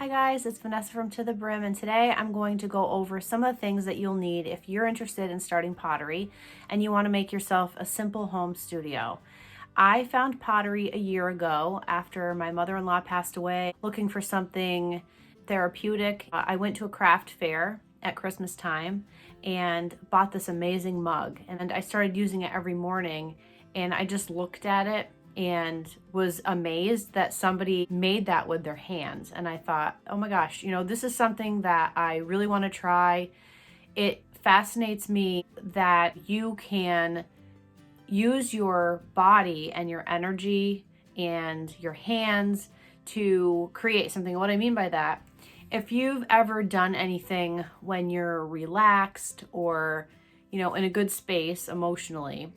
Hi guys, it's Vanessa from To The Brim, and today I'm going to go over some of the things that you'll need if you're interested in starting pottery and you want to make yourself a simple home studio. I found pottery a year ago after my mother-in-law passed away, looking for something therapeutic. I went to a craft fair at Christmas time and bought this amazing mug, and I started using it every morning, and I just looked at it and was amazed that somebody made that with their hands. And I thought, oh my gosh, this is something that I really want to try. It fascinates me that you can use your body and your energy and your hands to create something. What I mean by that, if you've ever done anything when you're relaxed or, in a good space emotionally,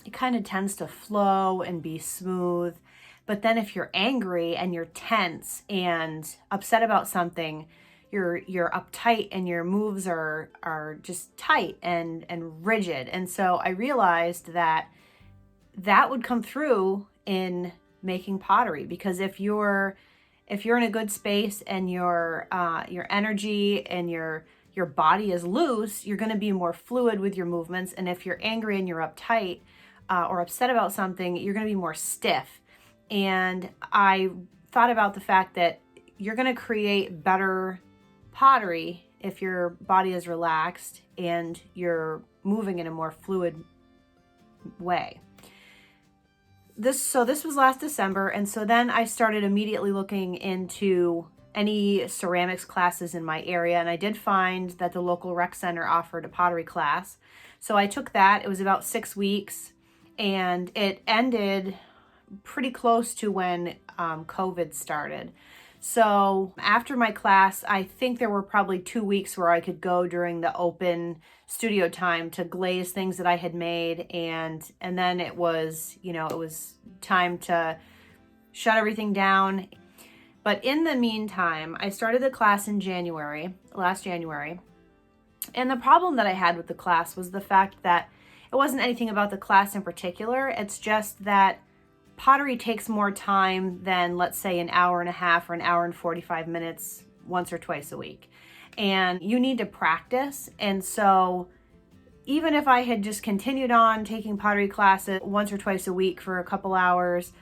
it kind of tends to flow and be smooth. But then if you're angry and you're tense and upset about something, you're uptight and your moves are just tight and rigid. And so I realized that would come through in making pottery, because if you're in a good space and your energy and your body is loose, you're going to be more fluid with your movements. And if you're angry and you're uptight, or upset about something, you're going to be more stiff. And I thought about the fact that you're going to create better pottery if your body is relaxed and you're moving in a more fluid way. This was last December, and so then I started immediately looking into any ceramics classes in my area, and I did find that the local rec center offered a pottery class. So I took that. It was about 6 weeks. And it ended pretty close to when COVID started. So after my class, I think there were probably 2 weeks where I could go during the open studio time to glaze things that I had made. And then it was time to shut everything down. But in the meantime, I started the class in last January. And the problem that I had with the class was the fact that it wasn't anything about the class in particular. It's just that pottery takes more time than, let's say, an hour and a half or an hour and 45 minutes once or twice a week. And you need to practice. And so even if I had just continued on taking pottery classes once or twice a week for a couple hours,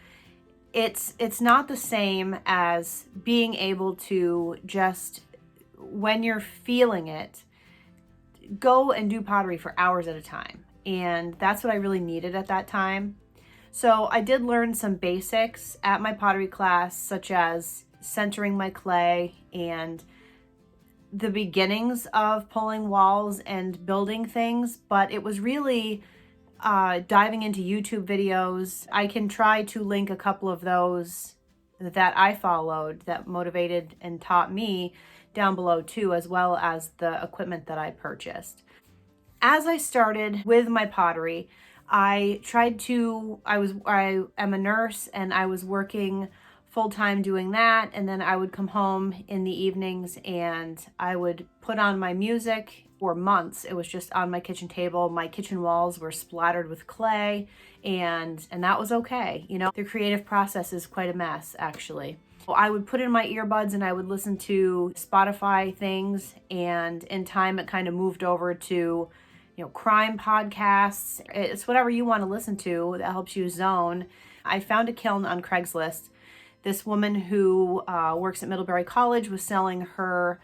it's not the same as being able to just, when you're feeling it, go and do pottery for hours at a time. And that's what I really needed at that time. So I did learn some basics at my pottery class, such as centering my clay and the beginnings of pulling walls and building things. But it was really diving into YouTube videos. I can try to link a couple of those that I followed that motivated and taught me down below too, as well as the equipment that I purchased. As I started with my pottery, I am a nurse and I was working full-time doing that. And then I would come home in the evenings and I would put on my music. For months, it was just on my kitchen table. My kitchen walls were splattered with clay, and that was okay. The creative process is quite a mess, actually. I would put in my earbuds and I would listen to Spotify things, and in time it kind of moved over to crime podcasts. It's whatever you want to listen to that helps you zone. I found a kiln on Craigslist. This woman who works at Middlebury College was selling her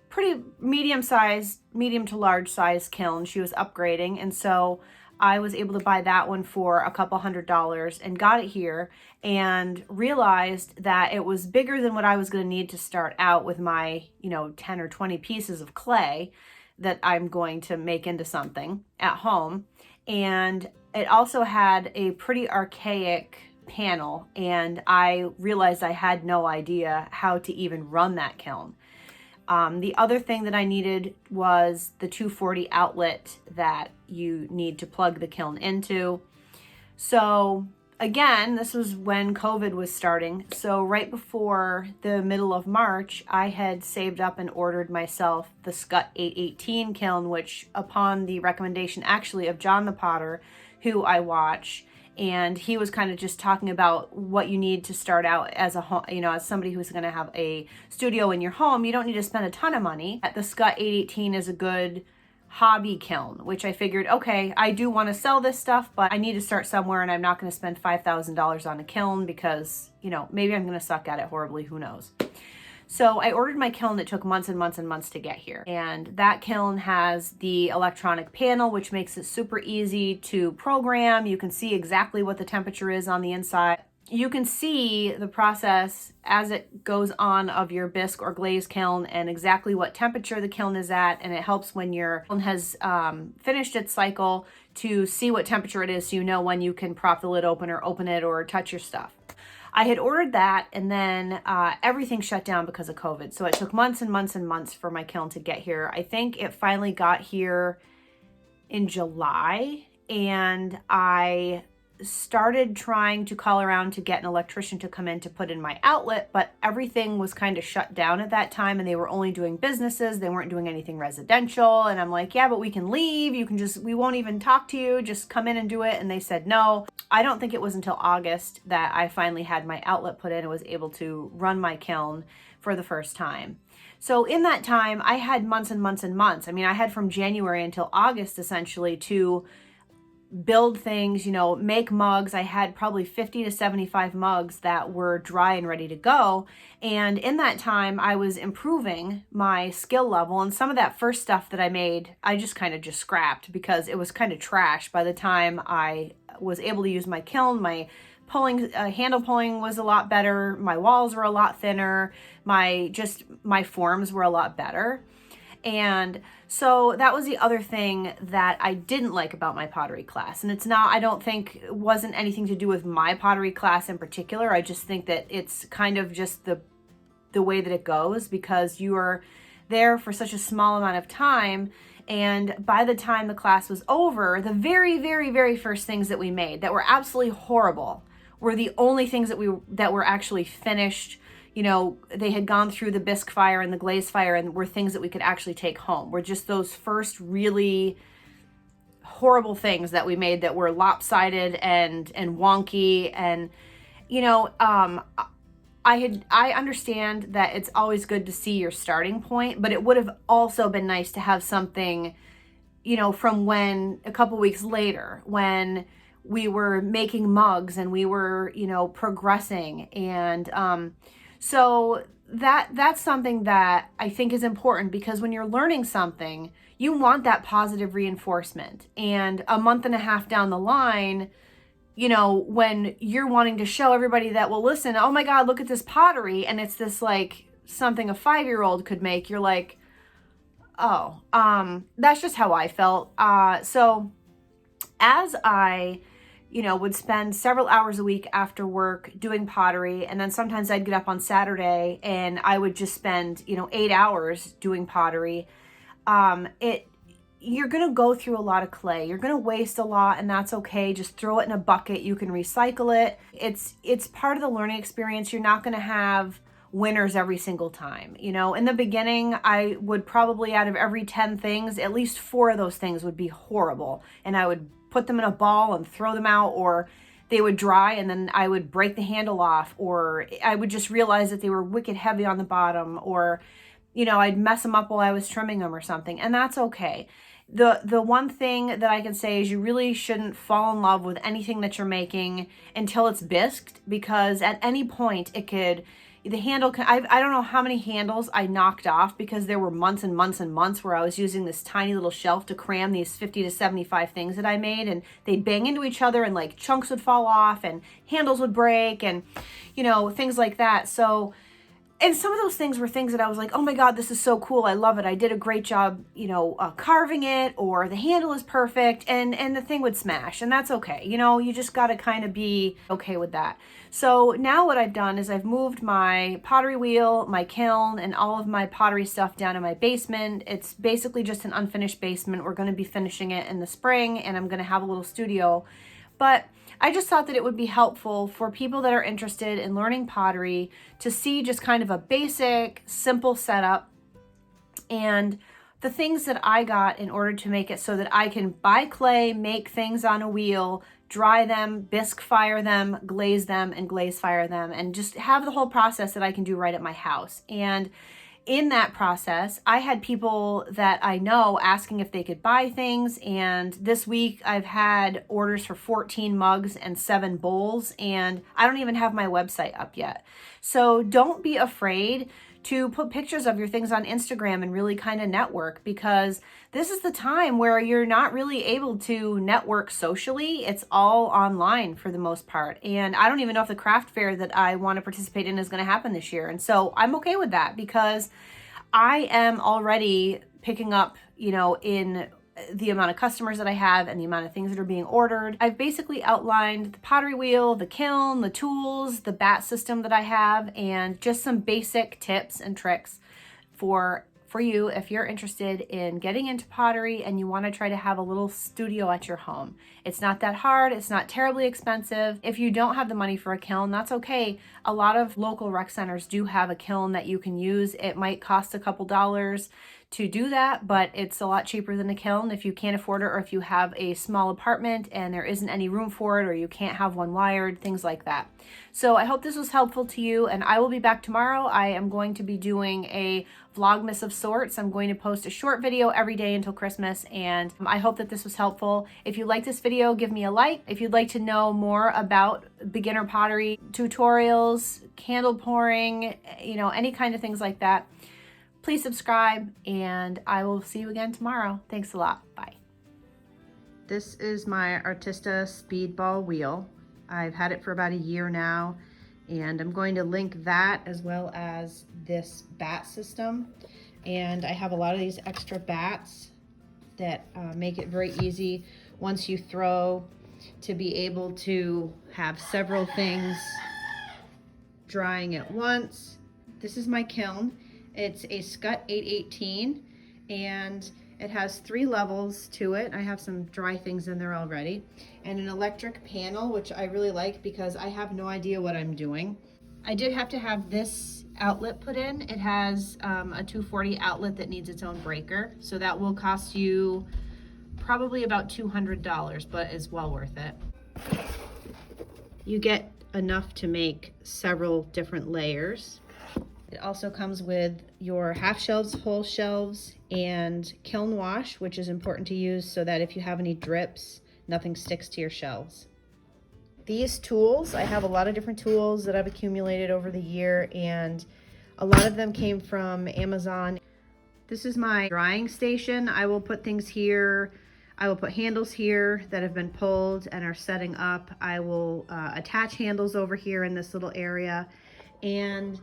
pretty medium to large size kiln. She was upgrading, and so I was able to buy that one for a couple $100 and got it here, and realized that it was bigger than what I was going to need to start out with my 10 or 20 pieces of clay that I'm going to make into something at home. And it also had a pretty archaic panel, and I realized I had no idea how to even run that kiln. The other thing that I needed was the 240 outlet that you need to plug the kiln into. So again, this was when COVID was starting. So right before the middle of March, I had saved up and ordered myself the Skutt 818 kiln, which upon the recommendation actually of Jonthepotter, who I watch, and he was kind of just talking about what you need to start out as a home, as somebody who's going to have a studio in your home. You don't need to spend a ton of money. The Skutt 818 is a good hobby kiln, which I figured, okay, I do want to sell this stuff, but I need to start somewhere, and I'm not going to spend $5,000 on a kiln because, maybe I'm going to suck at it horribly, who knows. So I ordered my kiln that took months and months and months to get here. And that kiln has the electronic panel, which makes it super easy to program. You can see exactly what the temperature is on the inside. You can see the process as it goes on of your bisque or glaze kiln and exactly what temperature the kiln is at. And it helps when your kiln has finished its cycle to see what temperature it is, so you know when you can prop the lid open or open it or touch your stuff. I had ordered that, and then everything shut down because of COVID. So it took months and months and months for my kiln to get here. I think it finally got here in July, and I started trying to call around to get an electrician to come in to put in my outlet, but everything was kind of shut down at that time, and they were only doing businesses. They weren't doing anything residential. And I'm like, yeah, but we can leave. We won't even talk to you. Just come in and do it. And they said no. I don't think it was until August that I finally had my outlet put in and was able to run my kiln for the first time. So in that time, I had months and months and months. I mean, I had from January until August essentially to build things, make mugs. I had probably 50 to 75 mugs that were dry and ready to go. And in that time, I was improving my skill level. And some of that first stuff that I made, I just kind of scrapped because it was kind of trash by the time I was able to use my kiln. My pulling, handle pulling was a lot better. My walls were a lot thinner. My forms were a lot better. And so that was the other thing that I didn't like about my pottery class. And I don't think it wasn't anything to do with my pottery class in particular. I just think that it's kind of just the way that it goes, because you are there for such a small amount of time. And by the time the class was over, the very, very, very first things that we made that were absolutely horrible were the only things that were actually finished. They had gone through the bisque fire and the glaze fire and were things that we could actually take home. Were just those first really horrible things that we made that were lopsided and wonky. And, I understand that it's always good to see your starting point, but it would have also been nice to have something, from when a couple weeks later, when we were making mugs and we were, progressing. And, so that's something that I think is important, because when you're learning something, you want that positive reinforcement. And a month and a half down the line, when you're wanting to show everybody that, well, listen, oh my God, look at this pottery, and it's this like something a 5-year-old could make, you're like, oh, that's just how I felt. So as I would spend several hours a week after work doing pottery. And then sometimes I'd get up on Saturday and I would just spend, 8 hours doing pottery. You're going to go through a lot of clay. You're going to waste a lot, and that's okay. Just throw it in a bucket. You can recycle it. It's part of the learning experience. You're not going to have winners every single time. In the beginning, I would probably, out of every 10 things, at least 4 of those things would be horrible. And I would put them in a ball and throw them out, or they would dry and then I would break the handle off, or I would just realize that they were wicked heavy on the bottom, or, I'd mess them up while I was trimming them or something, and that's okay. The one thing that I can say is you really shouldn't fall in love with anything that you're making until it's bisqued, because at any point the handle can, I don't know how many handles I knocked off, because there were months and months and months where I was using this tiny little shelf to cram these 50 to 75 things that I made, and they'd bang into each other and like chunks would fall off and handles would break and, things like that. So, and some of those things were things that I was like, oh my God, this is so cool. I love it. I did a great job, carving it, or the handle is perfect, and the thing would smash, and that's okay. You just got to kind of be okay with that. So now what I've done is I've moved my pottery wheel, my kiln, and all of my pottery stuff down in my basement. It's basically just an unfinished basement. We're going to be finishing it in the spring, and I'm going to have a little studio. But I just thought that it would be helpful for people that are interested in learning pottery to see just kind of a basic, simple setup. And the things that I got in order to make it so that I can buy clay, make things on a wheel, dry them, bisque fire them, glaze them, and glaze fire them, and just have the whole process that I can do right at my house. And in that process, I had people that I know asking if they could buy things. And this week I've had orders for 14 mugs and 7 bowls, and I don't even have my website up yet. So don't be afraid to put pictures of your things on Instagram and really kind of network, because this is the time where you're not really able to network socially. It's all online for the most part. And I don't even know if the craft fair that I want to participate in is going to happen this year. And so I'm okay with that, because I am already picking up, in the amount of customers that I have and the amount of things that are being ordered. I've basically outlined the pottery wheel, the kiln, the tools, the bat system that I have, and just some basic tips and tricks for you if you're interested in getting into pottery and you want to try to have a little studio at your home. It's not that hard. It's not terribly expensive. If you don't have the money for a kiln, that's okay. A lot of local rec centers do have a kiln that you can use. It might cost a couple dollars to do that, but it's a lot cheaper than a kiln if you can't afford it, or if you have a small apartment and there isn't any room for it, or you can't have one wired, things like that. So I hope this was helpful to you, and I will be back tomorrow. I am going to be doing a vlogmas of sorts. I'm going to post a short video every day until Christmas, and I hope that this was helpful. If you like this video, give me a like. If you'd like to know more about beginner pottery tutorials, candle pouring, any kind of things like that, please subscribe, and I will see you again tomorrow. Thanks a lot. Bye. This is my Artista speedball wheel. I've had it for about a year now, and I'm going to link that as well as this bat system. And I have a lot of these extra bats that make it very easy once you throw to be able to have several things drying at once. This is my kiln. It's a Skutt 818, and it has 3 levels to it. I have some dry things in there already, and an electric panel, which I really like because I have no idea what I'm doing. I did have to have this outlet put in. It has a 240 outlet that needs its own breaker, so that will cost you probably about $200, but is well worth it. You get enough to make several different layers. It also comes with your half shelves, whole shelves, and kiln wash, which is important to use so that if you have any drips, nothing sticks to your shelves. These tools, I have a lot of different tools that I've accumulated over the year, and a lot of them came from Amazon. This is my drying station. I will put things here. I will put handles here that have been pulled and are setting up. I will attach handles over here in this little area, and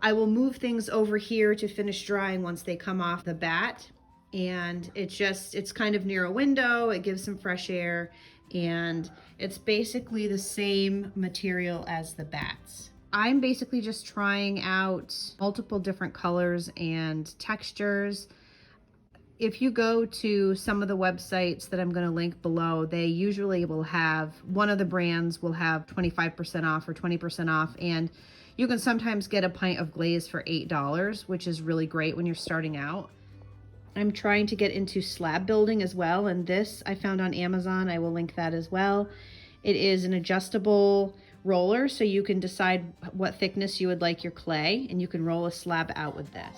I will move things over here to finish drying once they come off the bat. And it's kind of near a window. It gives some fresh air, and it's basically the same material as the bats. I'm basically just trying out multiple different colors and textures. If you go to some of the websites that I'm going to link below, they usually will have, one of the brands will have 25% off or 20% off, and you can sometimes get a pint of glaze for $8, which is really great when you're starting out. I'm trying to get into slab building as well, and this I found on Amazon. I will link that as well. It is an adjustable roller, so you can decide what thickness you would like your clay, and you can roll a slab out with this.